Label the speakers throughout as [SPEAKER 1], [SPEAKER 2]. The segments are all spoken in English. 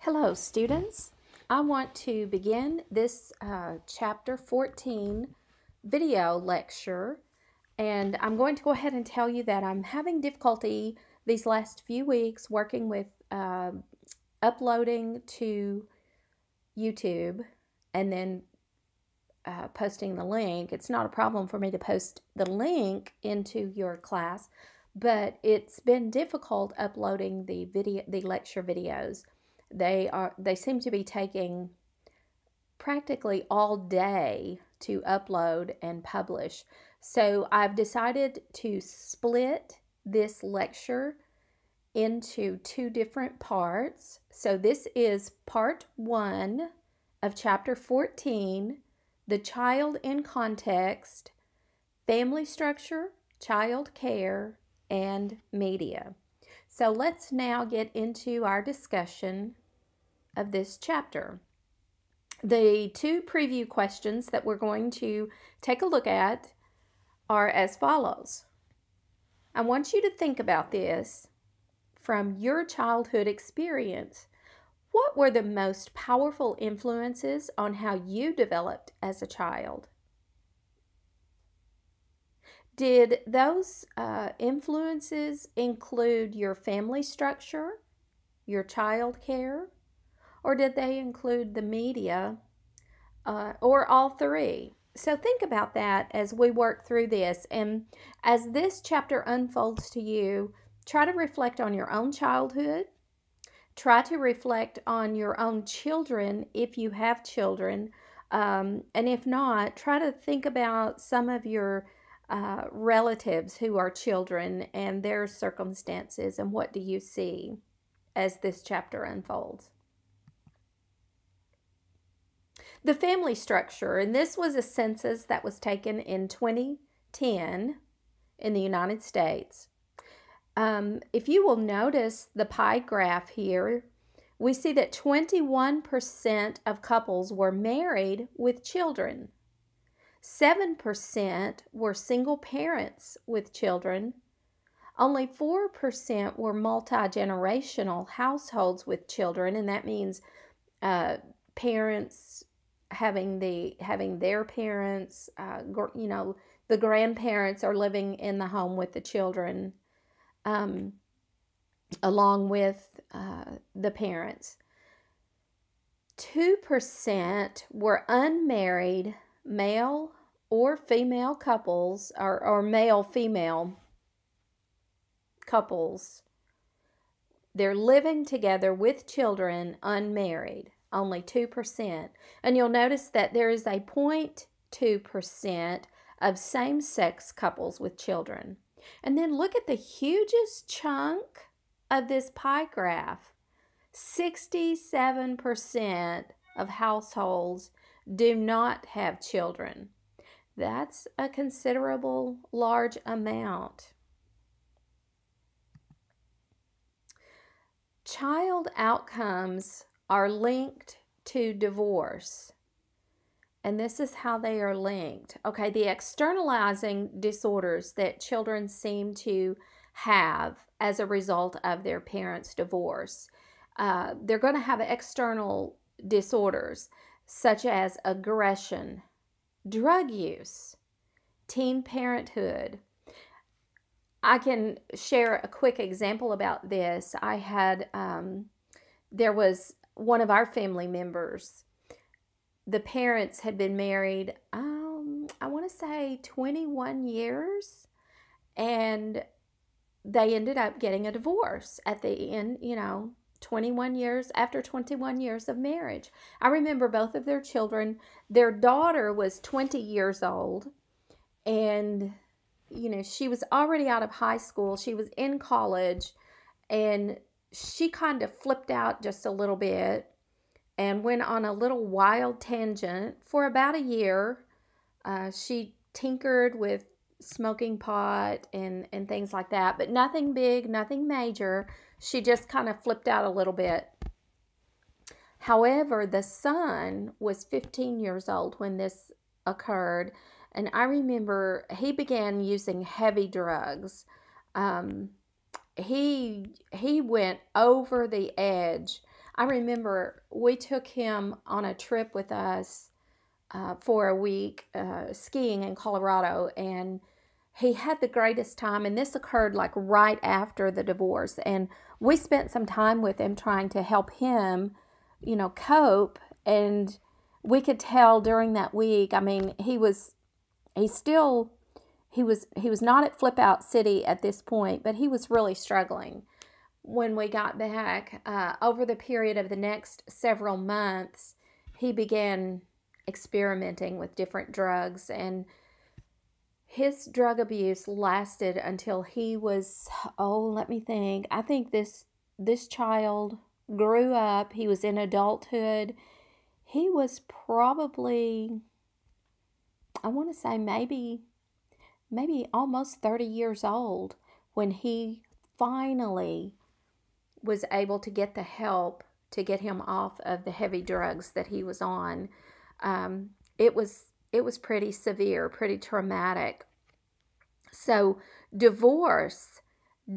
[SPEAKER 1] Hello, students. I want to begin this chapter 14 video lecture, and I'm going to go ahead and tell you that I'm having difficulty these last few weeks working with uploading to YouTube and then posting the link. It's not a problem for me to post the link into your class, but it's been difficult uploading the lecture videos. They seem to be taking practically all day to upload and publish. So I've decided to split this lecture into two different parts. So this is part 1 of chapter 14, The Child in Context, Family Structure, Child Care, and Media. So let's now get into our discussion of this chapter. The two preview questions that we're going to take a look at are as follows. I want you to think about this from your childhood experience. What were the most powerful influences on how you developed as a child? Did those influences include your family structure, your child care, or did they include the media, or all three? So think about that as we work through this. And as this chapter unfolds to you, try to reflect on your own childhood. Try to reflect on your own children if you have children. And if not, try to think about some of your relatives who are children and their circumstances, and what do you see as this chapter unfolds. The family structure, and this was a census that was taken in 2010 in the United States. If you will notice the pie graph here, we see that 21% of couples were married with children. 7% were single parents with children. Only 4% were multi-generational households with children, and that means parents having their parents, the grandparents are living in the home with the children, along with the parents. 2% were unmarried male or female couples, or male-female couples. They're living together with children unmarried, only 2%. And you'll notice that there is a 0.2% of same-sex couples with children. And then look at the hugest chunk of this pie graph. 67% of households do not have children. That's a considerable large amount. Child outcomes are linked to divorce. And this is how they are linked. Okay, the externalizing disorders that children seem to have as a result of their parents' divorce. They're going to have external disorders such as aggression, drug use, teen parenthood. I can share a quick example about this. I had, there was one of our family members. The parents had been married, I want to say 21 years, and they ended up getting a divorce at the end, 21 years, after 21 years of marriage. I remember both of their children. Their daughter was 20 years old, and she was already out of high school. She was in college, and she kind of flipped out just a little bit and went on a little wild tangent for about a year. She tinkered with smoking pot and things like that, but nothing big, nothing major. She just kind of flipped out a little bit. However, the son was 15 years old when this occurred, and I remember he began using heavy drugs. He went over the edge. I remember we took him on a trip with us for a week skiing in Colorado, and he had the greatest time. And this occurred like right after the divorce, and we spent some time with him trying to help him, cope. And we could tell during that week. I mean, he was not at Flip Out City at this point, but he was really struggling. When we got back, over the period of the next several months, he began experimenting with different drugs, and his drug abuse lasted until he was, let me think. I think this child grew up. He was in adulthood. He was probably, I want to say maybe almost 30 years old when he finally was able to get the help to get him off of the heavy drugs that he was on. It was pretty severe, pretty traumatic. So divorce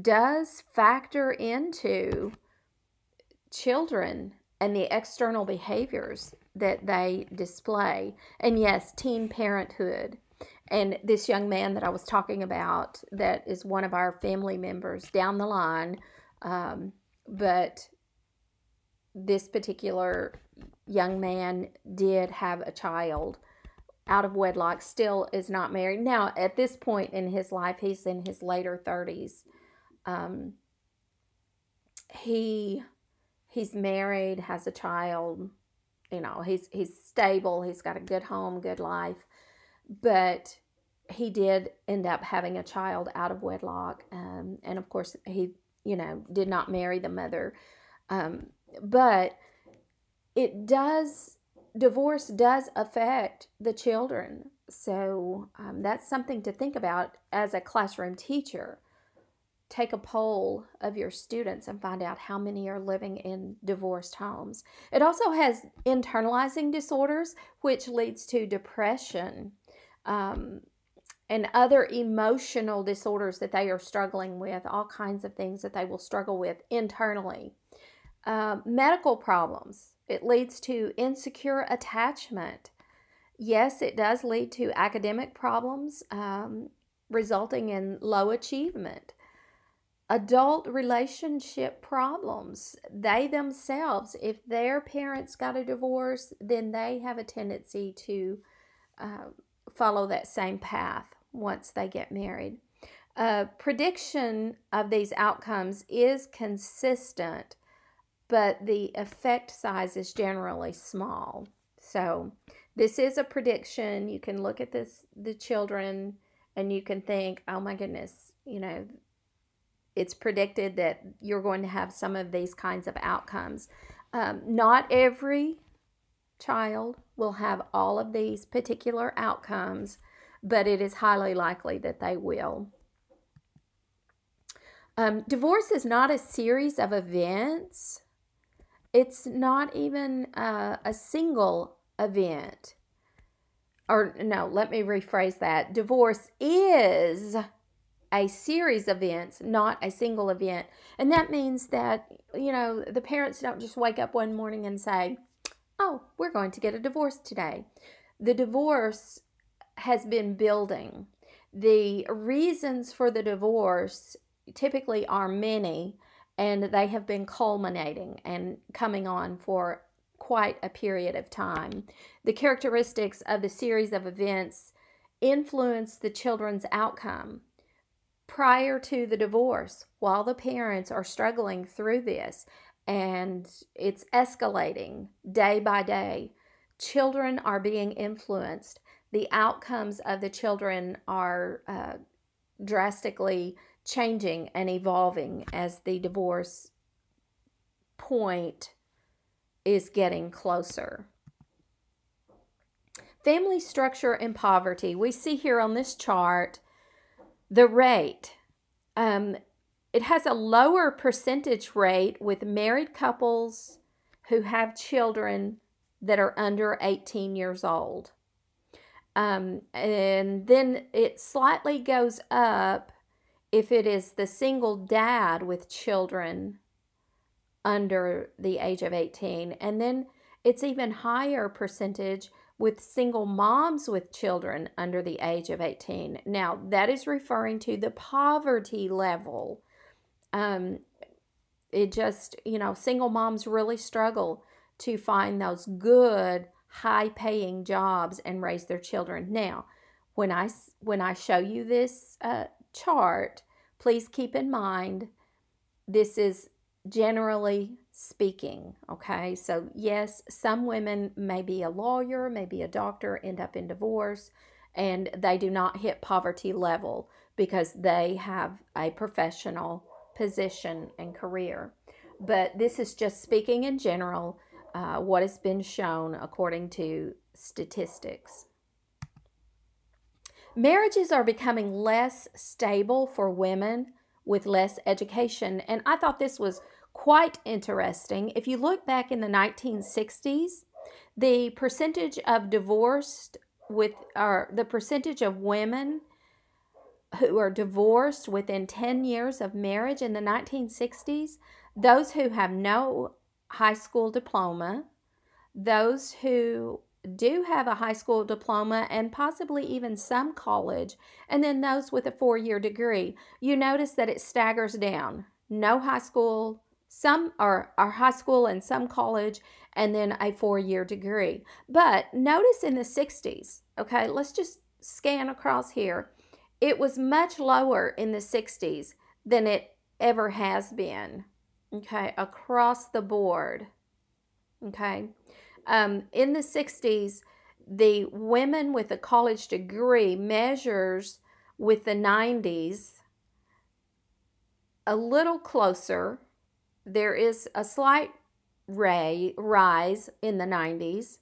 [SPEAKER 1] does factor into children and the external behaviors that they display. And yes, teen parenthood. And this young man that I was talking about, that is one of our family members down the line, but this particular young man did have a child out of wedlock, still is not married. Now, at this point in his life, he's in his later 30s. He's married, has a child, he's stable, he's got a good home, good life. But he did end up having a child out of wedlock. And of course, he, did not marry the mother. But divorce does affect the children. So that's something to think about as a classroom teacher. Take a poll of your students and find out how many are living in divorced homes. It also has internalizing disorders, which leads to depression and other emotional disorders that they are struggling with, all kinds of things that they will struggle with internally. Medical problems. It leads to insecure attachment. Yes, it does lead to academic problems, resulting in low achievement. Adult relationship problems. They themselves, if their parents got a divorce, then they have a tendency to follow that same path once they get married. Prediction of these outcomes is consistent, but the effect size is generally small. So this is a prediction. You can look at the children, and you can think, oh my goodness, it's predicted that you're going to have some of these kinds of outcomes. Not every child will have all of these particular outcomes, but it is highly likely that they will. Divorce is not a series of events. It's not even a single event. Or no, let me rephrase that. Divorce is a series of events, not a single event. And that means that, the parents don't just wake up one morning and say, oh, we're going to get a divorce today. The divorce has been building. The reasons for the divorce typically are many, and they have been culminating and coming on for quite a period of time. The characteristics of the series of events influence the children's outcome. Prior to the divorce, while the parents are struggling through this, and it's escalating day by day, children are being influenced. The outcomes of the children are drastically changing and evolving as the divorce point is getting closer. Family structure and poverty. We see here on this chart the rate. It has a lower percentage rate with married couples who have children that are under 18 years old. And then it slightly goes up if it is the single dad with children under the age of 18. And then it's even higher percentage with single moms with children under the age of 18. Now, that is referring to the poverty level. It just, single moms really struggle to find those good, high-paying jobs and raise their children. Now, when I show you this chart, please keep in mind this is generally speaking, okay? So yes, some women may be a lawyer, maybe a doctor, end up in divorce, and they do not hit poverty level because they have a professional position and career. But this is just speaking in general, what has been shown according to statistics. Marriages are becoming less stable for women with less education, and I thought this was quite interesting. If you look back in the 1960s, the percentage of the percentage of women who are divorced within 10 years of marriage in the 1960s, those who have no high school diploma, those who do have a high school diploma and possibly even some college, and then those with a 4-year degree, you notice that it staggers down. No high school, some are high school and some college, and then a 4-year degree. But notice in the 60s, okay, let's just scan across here. It was much lower in the 60s than it ever has been, okay, across the board, okay. In the 60s, the women with a college degree measures with the 90s a little closer. There is a slight rise in the 90s,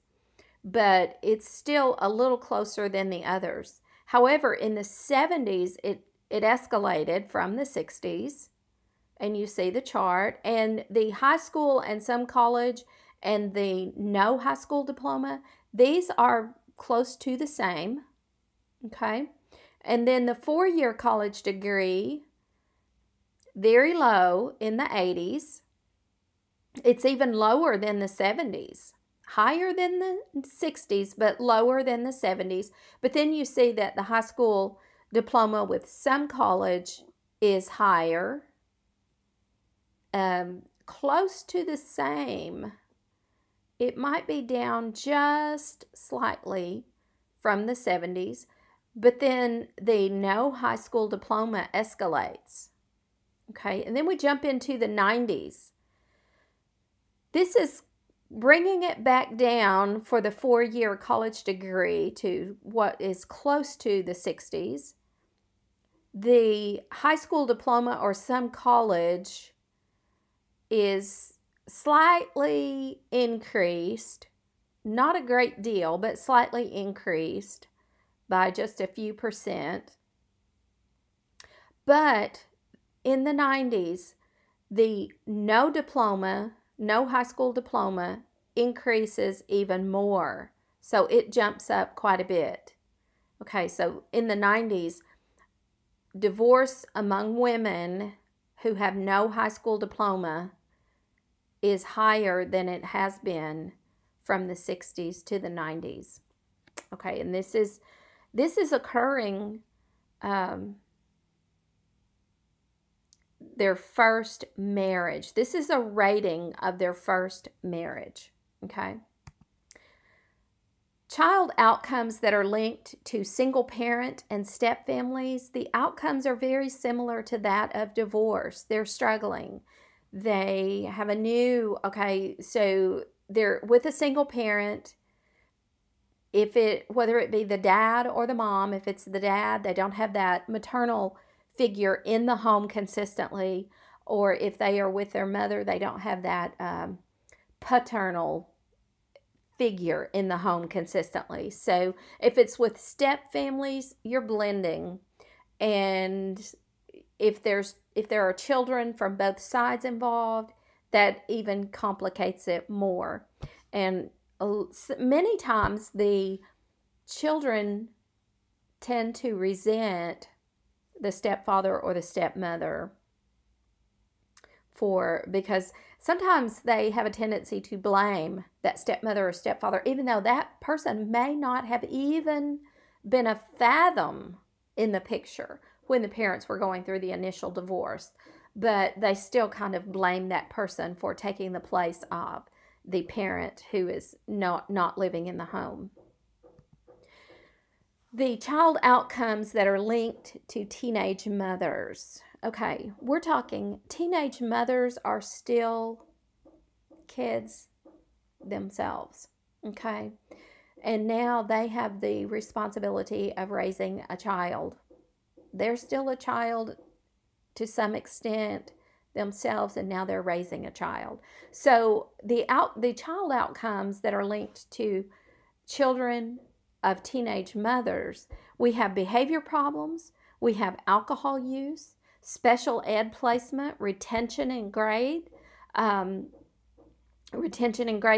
[SPEAKER 1] but it's still a little closer than the others. However, in the 70s, it escalated from the 60s, and you see the chart, and the high school and some college and the no high school diploma, these are close to the same, okay? And then the 4-year college degree, very low in the 80s. It's even lower than the 70s, higher than the 60s, but lower than the 70s. But then you see that the high school diploma with some college is higher, close to the same. It might be down just slightly from the 70s, but then the no high school diploma escalates. Okay, and then we jump into the 90s. This is bringing it back down for the 4-year college degree to what is close to the 60s. The high school diploma or some college is slightly increased, not a great deal, but slightly increased by just a few percent. But in the 90s, the no high school diploma increases even more. So it jumps up quite a bit. Okay, so in the 90s, divorce among women who have no high school diploma is higher than it has been from the 60s to the 90s. Okay, and this is occurring their first marriage. This is a rating of their first marriage, okay? Child outcomes that are linked to single parent and step families, the outcomes are very similar to that of divorce. They're struggling. They have so they're with a single parent. Whether it be the dad or the mom, if it's the dad, they don't have that maternal figure in the home consistently, or if they are with their mother, they don't have that paternal figure in the home consistently. So if it's with step families, you're blending, and if there are children from both sides involved, that even complicates it more. And many times the children tend to resent the stepfather or the stepmother because sometimes they have a tendency to blame that stepmother or stepfather, even though that person may not have even been a fathom in the picture when the parents were going through the initial divorce. But they still kind of blame that person for taking the place of the parent who is not living in the home. The child outcomes that are linked to teenage mothers. Okay, we're talking teenage mothers are still kids themselves, okay? And now they have the responsibility of raising a child. They're still a child to some extent themselves, and now they're raising a child. So the child outcomes that are linked to children of teenage mothers, we have behavior problems, we have alcohol use, special ed placement, retention in grade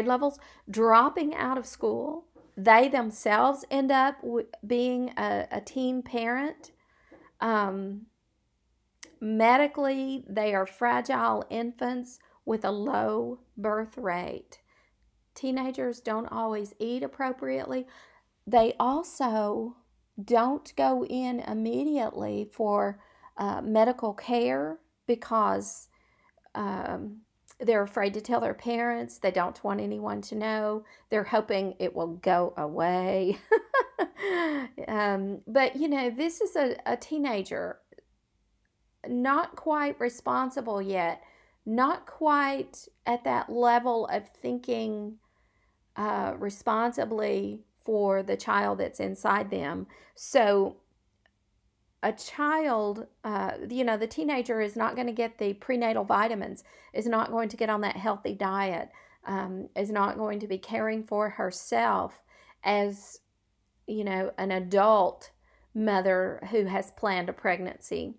[SPEAKER 1] levels, dropping out of school. They themselves end up being a teen parent. Medically, they are fragile infants with a low birth rate. Teenagers don't always eat appropriately. They also don't go in immediately for medical care because they're afraid to tell their parents. They don't want anyone to know. They're hoping it will go away. But, this is a teenager, not quite responsible yet, not quite at that level of thinking responsibly for the child that's inside them. So a child, the teenager is not going to get the prenatal vitamins, is not going to get on that healthy diet, is not going to be caring for herself as, an adult mother who has planned a pregnancy.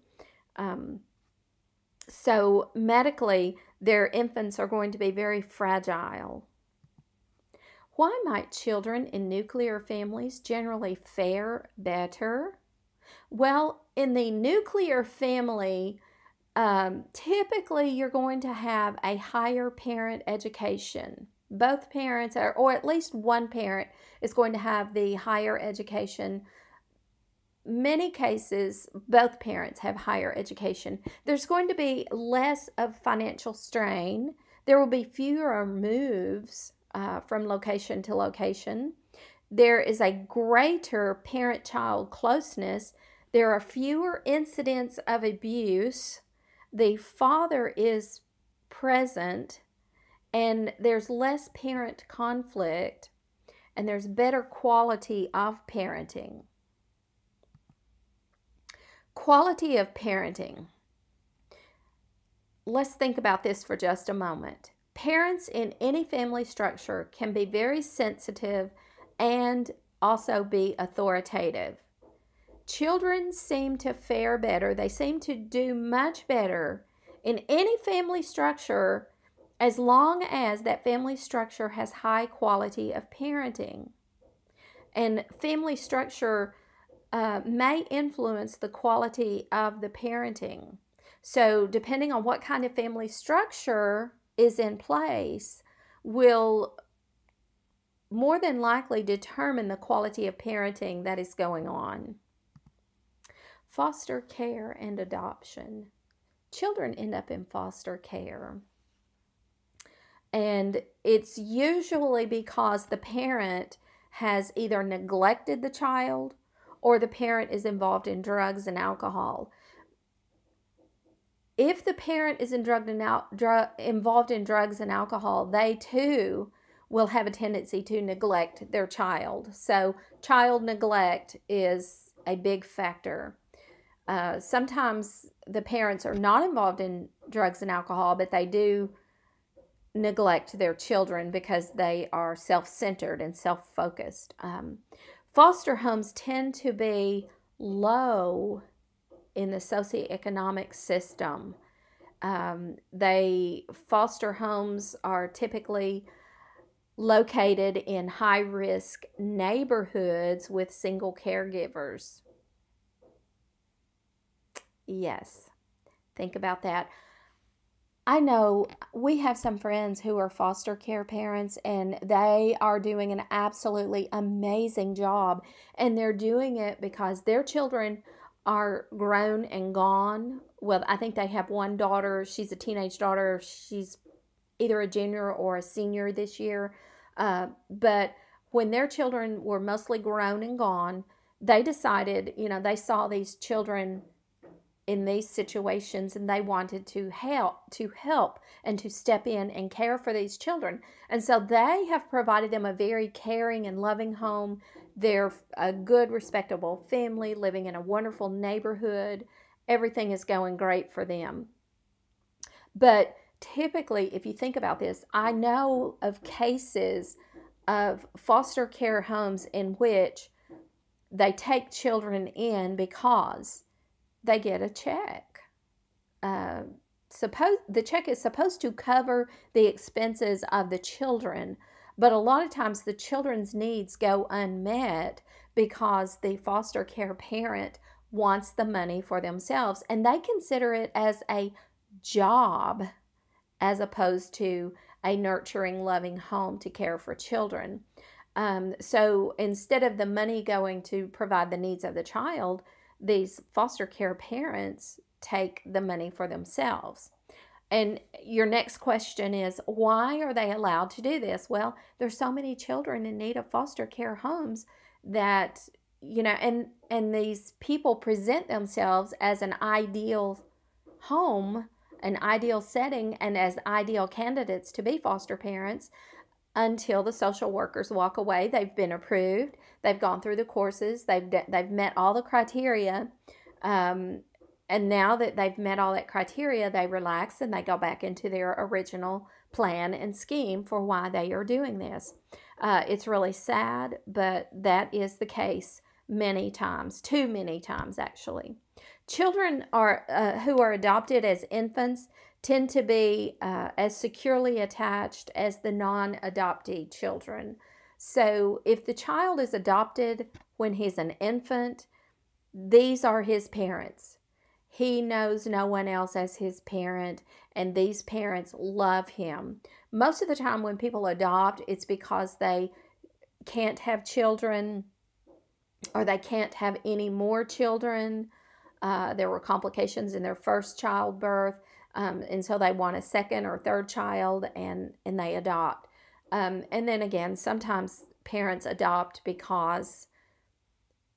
[SPEAKER 1] So medically, their infants are going to be very fragile. Why might children in nuclear families generally fare better? Well, in the nuclear family, typically you're going to have a higher parent education. Both parents, or at least one parent, is going to have the higher education. Many cases, both parents have higher education. There's going to be less of financial strain. There will be fewer moves from location to location. There is a greater parent-child closeness. There are fewer incidents of abuse. The father is present, and there's less parent conflict, and there's better quality of parenting. Quality of parenting. Let's think about this for just a moment. Parents in any family structure can be very sensitive and also be authoritative. Children seem to fare better. They seem to do much better in any family structure as long as that family structure has high quality of parenting. And family structure may influence the quality of the parenting. So depending on what kind of family structure is in place will more than likely determine the quality of parenting that is going on. Foster care and adoption. Children end up in foster care. And it's usually because the parent has either neglected the child or the parent is involved in drugs and alcohol. If the parent is involved in drugs and alcohol, they too will have a tendency to neglect their child. So child neglect is a big factor. Sometimes the parents are not involved in drugs and alcohol, but they do neglect their children because they are self-centered and self-focused. Foster homes tend to be low in the socioeconomic system. Foster homes are typically located in high-risk neighborhoods with single caregivers. Yes, think about that. I know we have some friends who are foster care parents, and they are doing an absolutely amazing job. And they're doing it because their children are grown and gone. Well, I think they have one daughter. She's a teenage daughter. She's either a junior or a senior this year. But when their children were mostly grown and gone, they decided, they saw these children in these situations, and they wanted to help and to step in and care for these children. And so they have provided them a very caring and loving home. They're a good, respectable family living in a wonderful neighborhood. Everything is going great for them. But typically, if you think about this, I know of cases of foster care homes in which they take children in because they get a check. The check is supposed to cover the expenses of the children, but a lot of times the children's needs go unmet because the foster care parent wants the money for themselves, and they consider it as a job as opposed to a nurturing, loving home to care for children. So instead of the money going to provide the needs of the child, these foster care parents take the money for themselves. And your next question is, why are they allowed to do this? Well, there's so many children in need of foster care homes that, and these people present themselves as an ideal home, an ideal setting, and as ideal candidates to be foster parents until the social workers walk away. They've been approved. They've gone through the courses. They've met all the criteria. And now that they've met all that criteria, they relax and they go back into their original plan and scheme for why they are doing this. It's really sad, but that is the case many times, too many times actually. Children who are adopted as infants tend to be as securely attached as the non-adoptee children. So if the child is adopted when he's an infant, these are his parents. He knows no one else as his parent, and these parents love him. Most of the time when people adopt, it's because they can't have children or they can't have any more children. There were complications in their first childbirth, and so they want a second or third child, and they adopt. And then again, sometimes parents adopt because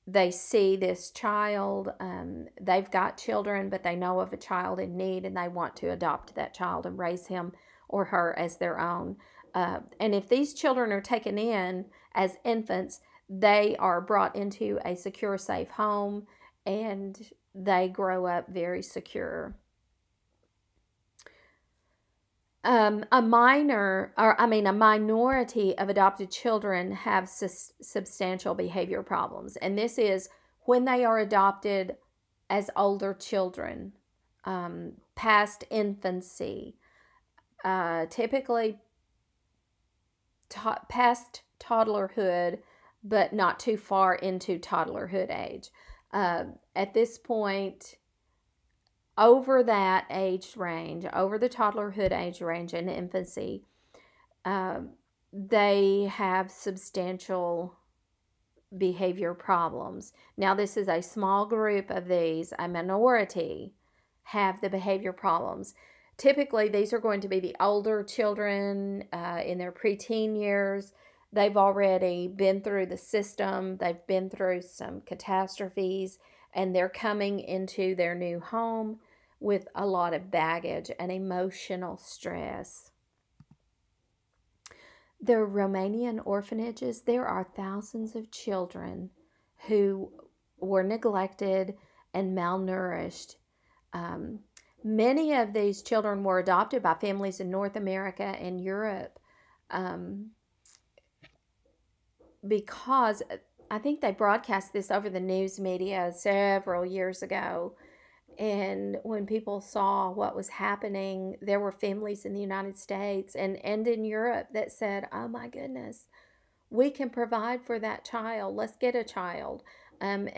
[SPEAKER 1] they see this child, they've got children, but they know of a child in need, and they want to adopt that child and raise him or her as their own. And if these children are taken in as infants, they are brought into a secure, safe home, and they grow up very secure. A minority of adopted children have substantial behavior problems. And this is when they are adopted as older children, past infancy, typically past toddlerhood, but not too far into toddlerhood age. At this point, over that age range, over the toddlerhood age range and infancy, they have substantial behavior problems. Now, this is a small group of these, a minority have the behavior problems. Typically, these are going to be the older children in their preteen years. They've already been through the system. They've been through some catastrophes, and they're coming into their new home with a lot of baggage and emotional stress. The Romanian orphanages, there are thousands of children who were neglected and malnourished. Many of these children were adopted by families in North America and Europe because I think they broadcast this over the news media several years ago. And when people saw what was happening, there were families in the United States and in Europe that said, oh my goodness, we can provide for that child. Let's get a child. And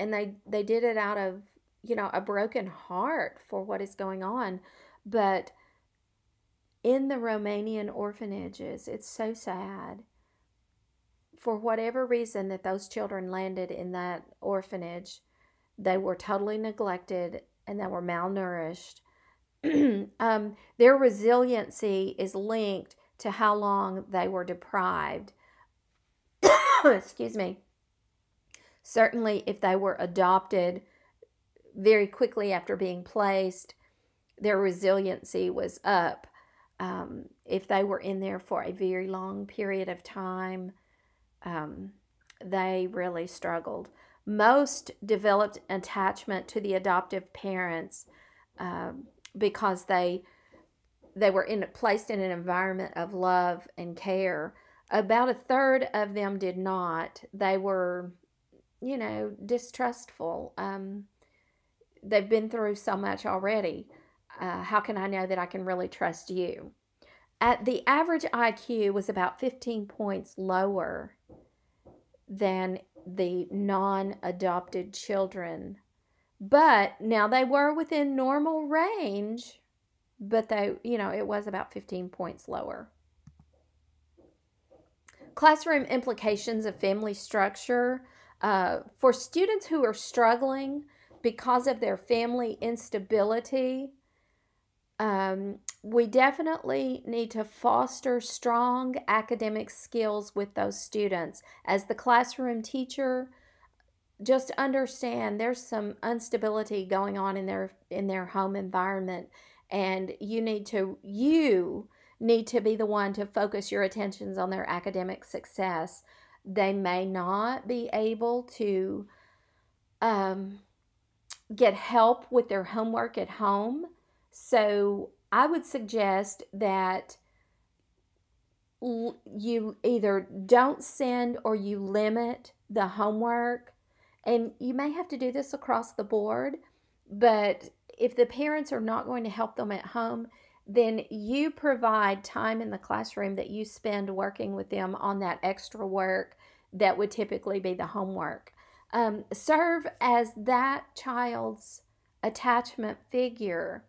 [SPEAKER 1] they did it out of, a broken heart for what is going on. But in the Romanian orphanages. It's so sad. For whatever reason that those children landed in that orphanage, they were totally neglected and they were malnourished. Their resiliency is linked to how long they were deprived. Excuse me. Certainly, if they were adopted very quickly after being placed, their resiliency was up. If they were in there for a very long period of time, they really struggled. Most developed attachment to the adoptive parents because they were placed in an environment of love and care. About a third of them did not. They were, distrustful. They've been through so much already. How can I know that I can really trust you? The average IQ was about 15 points lower than the non-adopted children. But now they were within normal range, but it was about 15 points lower. Classroom implications of family structure. For students who are struggling because of their family instability, we definitely need to foster strong academic skills with those students. As the classroom teacher, just understand there's some instability going on in their home environment, and you need to be the one to focus your attentions on their academic success. They may not be able to get help with their homework at home. So I would suggest that you either don't send or you limit the homework. And you may have to do this across the board, but if the parents are not going to help them at home, then you provide time in the classroom that you spend working with them on that extra work that would typically be the homework. Serve as that child's attachment figure.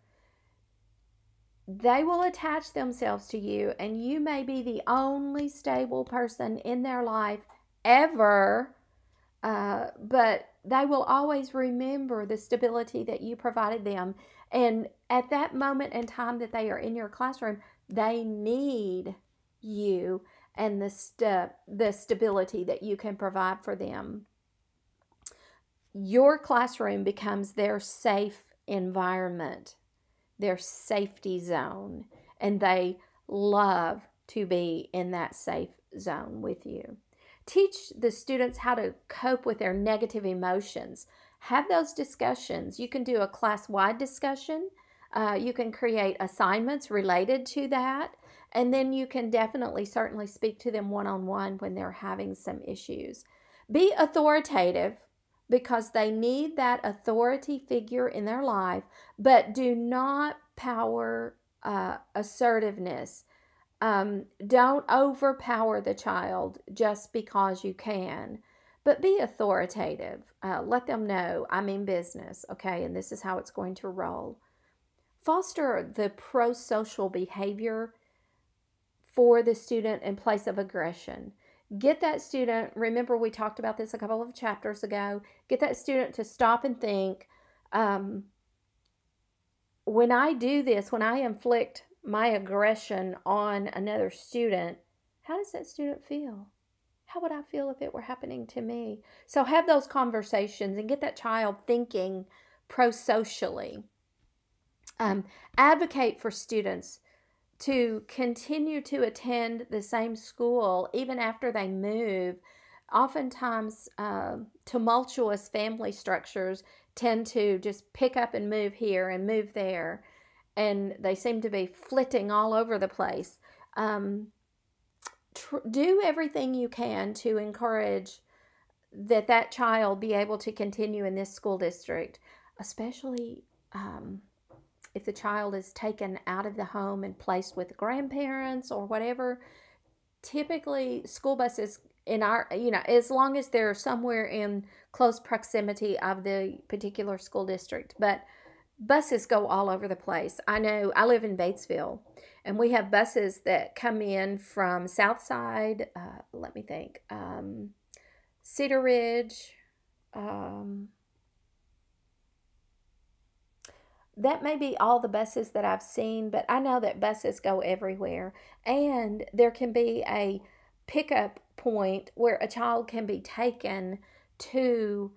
[SPEAKER 1] They will attach themselves to you, and you may be the only stable person in their life ever, but they will always remember the stability that you provided them. And at that moment in time that they are in your classroom, they need you and the stability that you can provide for them. Your classroom becomes their safe environment, their safety zone, and they love to be in that safe zone with you. Teach the students how to cope with their negative emotions. Have those discussions. You can do a class-wide discussion. You can create assignments related to that. And then you can certainly speak to them one-on-one when they're having some issues. Be authoritative because they need that authority figure in their life, but do not power assertiveness. Don't overpower the child just because you can, but be authoritative. Let them know, I mean business, okay, and this is how it's going to roll. Foster the pro-social behavior for the student in place of aggression. Get that student, remember we talked about this a couple of chapters ago, get that student to stop and think, when I do this, when I inflict my aggression on another student, how does that student feel? How would I feel if it were happening to me? So have those conversations and get that child thinking pro-socially. Advocate for students to continue to attend the same school even after they move. Oftentimes, tumultuous family structures tend to just pick up and move here and move there, and they seem to be flitting all over the place. Do everything you can to encourage that child be able to continue in this school district, especially if the child is taken out of the home and placed with grandparents or whatever. Typically, school buses as long as they're somewhere in close proximity of the particular school district. But buses go all over the place. I know I live in Batesville, and we have buses that come in from Southside, let me think, Cedar Ridge. Um, that may be all the buses that I've seen, but I know that buses go everywhere. And there can be a pickup point where a child can be taken to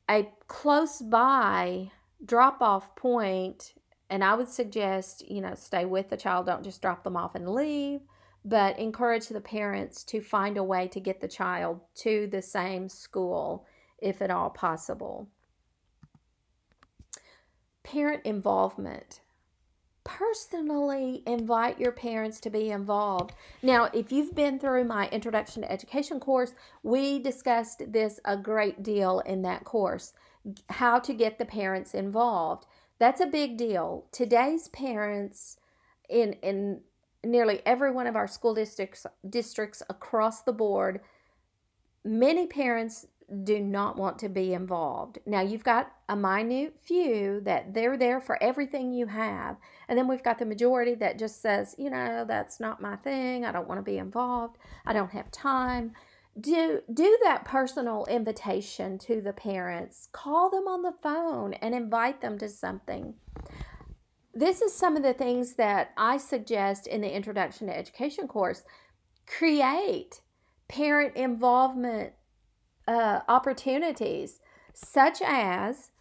[SPEAKER 1] a close by drop off point. And I would suggest, stay with the child, don't just drop them off and leave, but encourage the parents to find a way to get the child to the same school if at all possible. Parent involvement. Personally invite your parents to be involved. Now, if you've been through my Introduction to Education course, we discussed this a great deal in that course, how to get the parents involved. That's a big deal. Today's parents in nearly every one of our school districts across the board, many parents do not want to be involved. Now, you've got a minute few that they're there for everything you have. And then we've got the majority that just says, that's not my thing. I don't want to be involved. I don't have time. Do that personal invitation to the parents. Call them on the phone and invite them to something. This is some of the things that I suggest in the Introduction to Education course. Create parent involvement opportunities, such as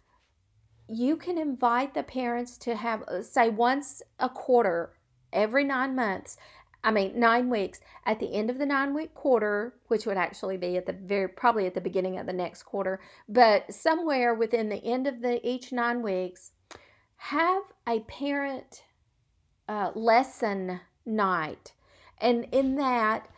[SPEAKER 1] you can invite the parents to have, say, once a quarter, every 9 months, 9 weeks, at the end of the 9-week quarter, which would actually be probably at the beginning of the next quarter, but somewhere within the end of each 9 weeks, have a parent lesson night. And in that,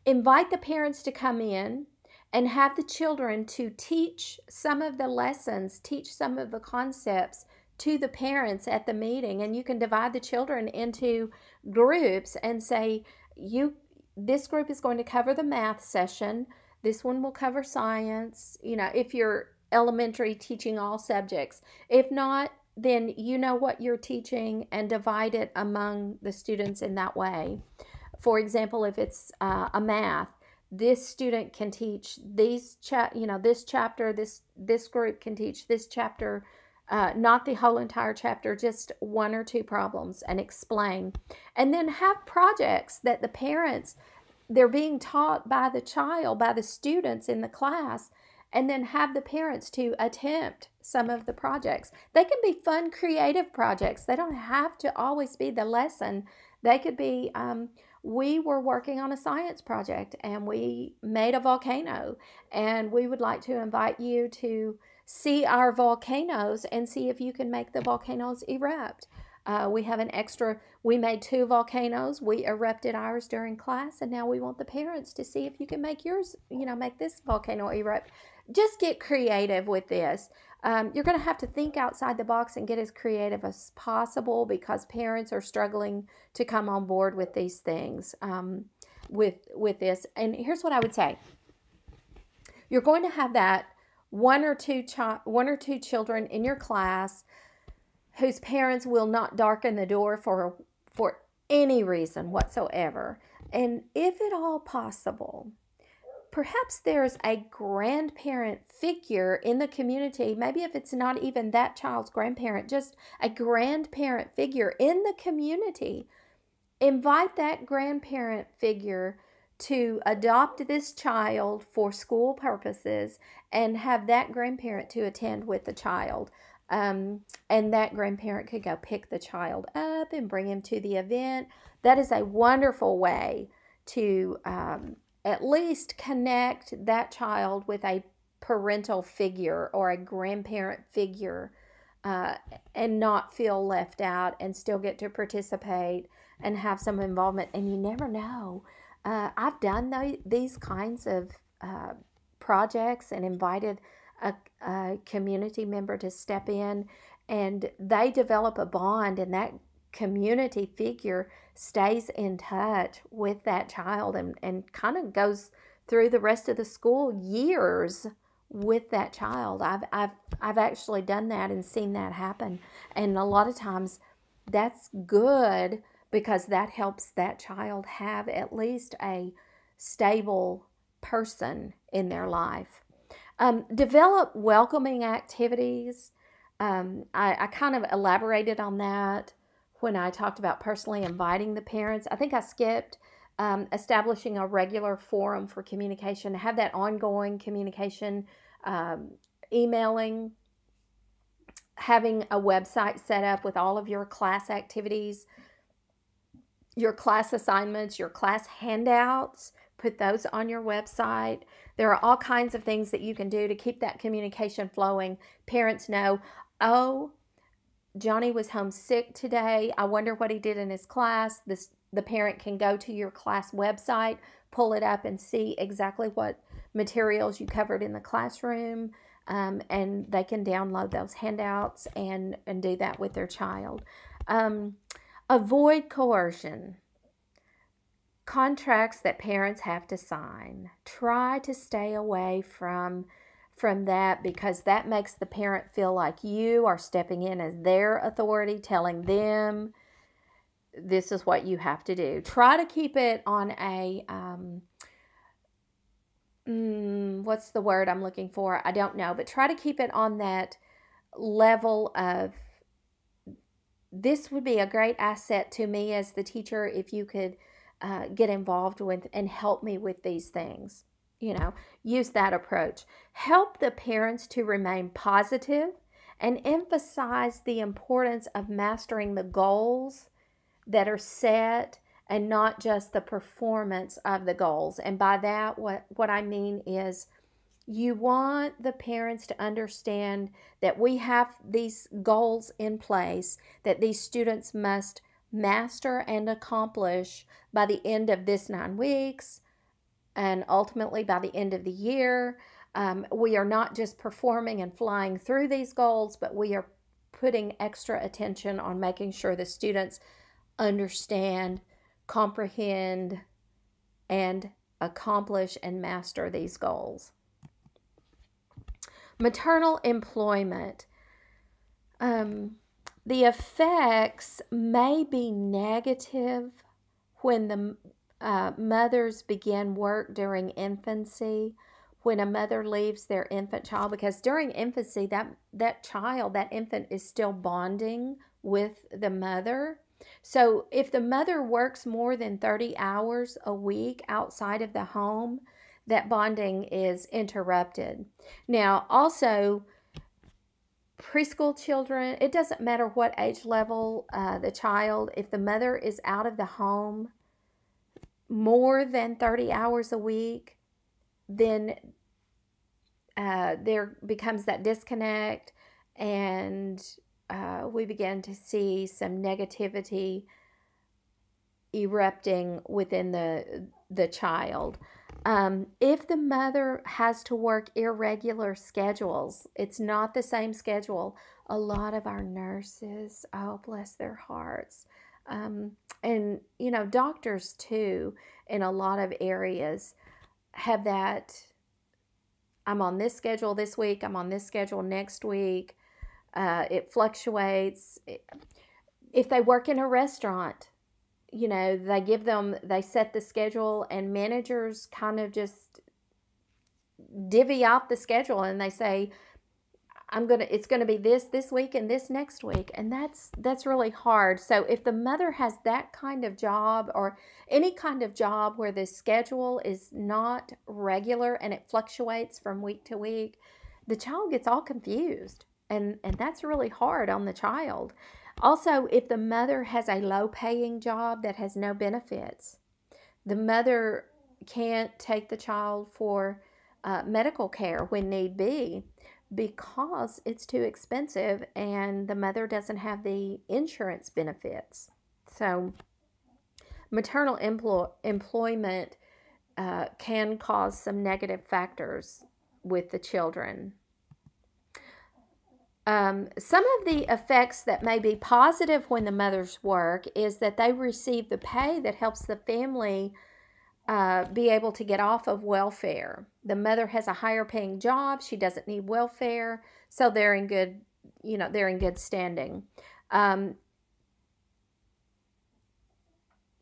[SPEAKER 1] invite the parents to come in and have the children to teach some of the lessons, teach some of the concepts to the parents at the meeting. And you can divide the children into groups and say, this group is going to cover the math session. This one will cover science. If you're elementary, teaching all subjects. If not, then you know what you're teaching and divide it among the students in that way. For example, if it's a math, this student can teach this chapter, this group can teach this chapter, not the whole entire chapter, just 1 or 2 problems, and explain. And then have projects that the parents, they're being taught by the child, by the students in the class, and then have the parents to attempt some of the projects. They can be fun, creative projects. They don't have to always be the lesson. They could be, we were working on a science project and we made a volcano, and we would like to invite you to see our volcanoes and see if you can make the volcanoes erupt. We made 2 volcanoes. We erupted ours during class, and now we want the parents to see if you can make yours, make this volcano erupt. Just get creative with this. You're going to have to think outside the box and get as creative as possible, because parents are struggling to come on board with these things, with this. And here's what I would say. You're going to have that one or two children in your class whose parents will not darken the door for any reason whatsoever. And if at all possible, perhaps there's a grandparent figure in the community. Maybe if it's not even that child's grandparent, just a grandparent figure in the community. Invite that grandparent figure to adopt this child for school purposes, and have that grandparent to attend with the child. And that grandparent could go pick the child up and bring him to the event. That is a wonderful way to at least connect that child with a parental figure or a grandparent figure, and not feel left out, and still get to participate and have some involvement. And you never know. I've done these kinds of projects and invited a community member to step in, and they develop a bond, and that community figure stays in touch with that child and kind of goes through the rest of the school years with that child. I've actually done that and seen that happen. And a lot of times that's good because that helps that child have at least a stable person in their life. Develop welcoming activities. I kind of elaborated on that when I talked about personally inviting the parents. I think I skipped establishing a regular forum for communication, have that ongoing communication, emailing, having a website set up with all of your class activities, your class assignments, your class handouts. Put those on your website. There are all kinds of things that you can do to keep that communication flowing. Parents know, oh, Johnny was home sick today. I wonder what he did in his class. The parent can go to your class website, pull it up, and see exactly what materials you covered in the classroom, and they can download those handouts and do that with their child. Avoid coercion. Contracts that parents have to sign. Try to stay away from that, because that makes the parent feel like you are stepping in as their authority, telling them this is what you have to do. Try to keep it on a what's the word I'm looking for? I don't know, but try to keep it on that level of, this would be a great asset to me as the teacher if you could get involved with and help me with these things. Use that approach. Help the parents to remain positive and emphasize the importance of mastering the goals that are set and not just the performance of the goals. And by that, what I mean is, you want the parents to understand that we have these goals in place that these students must master and accomplish by the end of this 9 weeks, and ultimately by the end of the year. We are not just performing and flying through these goals, but we are putting extra attention on making sure the students understand, comprehend, and accomplish and master these goals. Maternal employment. The effects may be negative when the mothers begin work during infancy, when a mother leaves their infant child, because during infancy, that infant is still bonding with the mother. So if the mother works more than 30 hours a week outside of the home, that bonding is interrupted. Now, also, preschool children, it doesn't matter what age level the child, if the mother is out of the home more than 30 hours a week, then there becomes that disconnect, and we begin to see some negativity erupting within the child. If the mother has to work irregular schedules, it's not the same schedule. A lot of our nurses, oh, bless their hearts, and doctors too, in a lot of areas, have that, I'm on this schedule this week, I'm on this schedule next week. It fluctuates. If they work in a restaurant, they set the schedule, and managers kind of just divvy out the schedule, and they say, it's going to be this week and this next week. And that's really hard. So if the mother has that kind of job, or any kind of job where the schedule is not regular and it fluctuates from week to week, the child gets all confused, and that's really hard on the child. Also, if the mother has a low-paying job that has no benefits, the mother can't take the child for medical care when need be, because it's too expensive and the mother doesn't have the insurance benefits. So maternal employment can cause some negative factors with the children. Some of the effects that may be positive when the mothers work is that they receive the pay that helps the family be able to get off of welfare. The mother has a higher paying job. She doesn't need welfare. So they're in good, they're in good standing.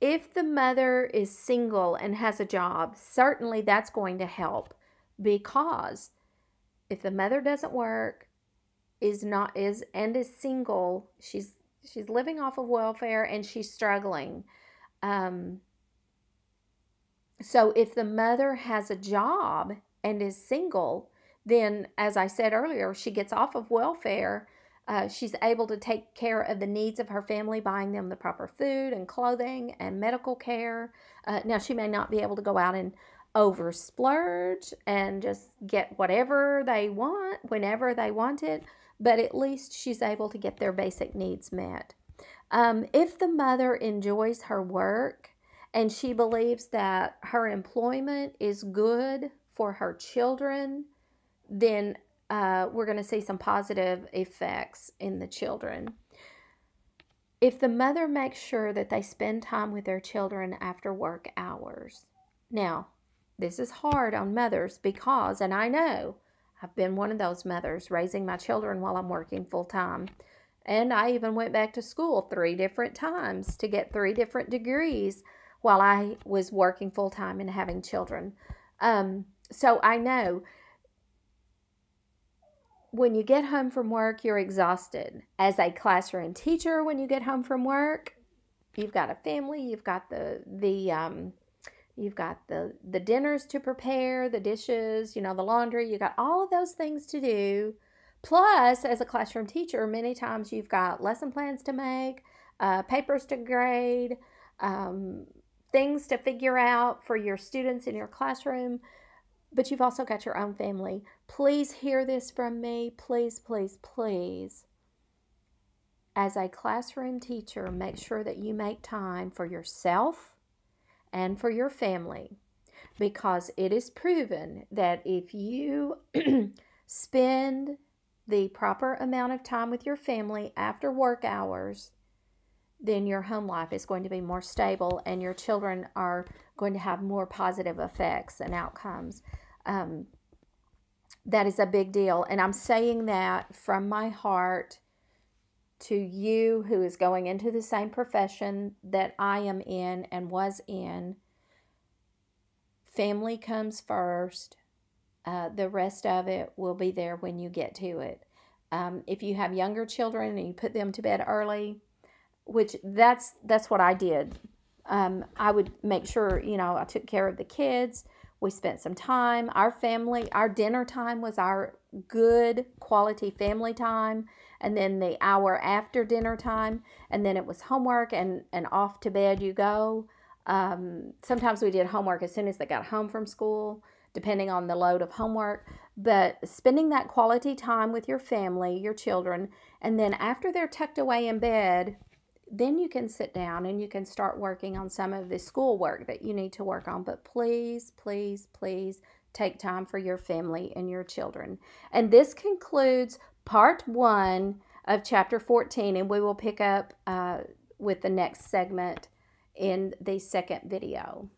[SPEAKER 1] If the mother is single and has a job, certainly that's going to help, because if the mother doesn't work, is single, she's living off of welfare and she's struggling. So if the mother has a job and is single, then, as I said earlier, she gets off of welfare. She's able to take care of the needs of her family, buying them the proper food and clothing and medical care. Now, she may not be able to go out and over splurge and just get whatever they want whenever they want it, but at least she's able to get their basic needs met. If the mother enjoys her work and she believes that her employment is good for her children, then we're going to see some positive effects in the children. If the mother makes sure that they spend time with their children after work hours. Now, this is hard on mothers because, and I know, I've been one of those mothers raising my children while I'm working full time. And I even went back to school 3 different times to get 3 different degrees while I was working full time and having children. So I know when you get home from work, you're exhausted. As a classroom teacher, when you get home from work, you've got a family, you've got the dinners to prepare, the dishes, the laundry, you got all of those things to do. Plus, as a classroom teacher, many times you've got lesson plans to make, papers to grade, things to figure out for your students in your classroom, but you've also got your own family. Please hear this from me. Please, please, please. As a classroom teacher, make sure that you make time for yourself and for your family, because it is proven that if you spend the proper amount of time with your family after work hours, then your home life is going to be more stable and your children are going to have more positive effects and outcomes. That is a big deal. And I'm saying that from my heart to you who is going into the same profession that I am in and was in. Family comes first. The rest of it will be there when you get to it. If you have younger children and you put them to bed early, which that's what I did. I would make sure, I took care of the kids. We spent some time. Our family, our dinner time was our good quality family time. And then the hour after dinner time. And then it was homework and off to bed you go. Sometimes we did homework as soon as they got home from school, depending on the load of homework. But spending that quality time with your family, your children, and then after they're tucked away in bed, then you can sit down and you can start working on some of the schoolwork that you need to work on. But please, please, please take time for your family and your children. And this concludes part 1 of chapter 14, and we will pick up with the next segment in the second video.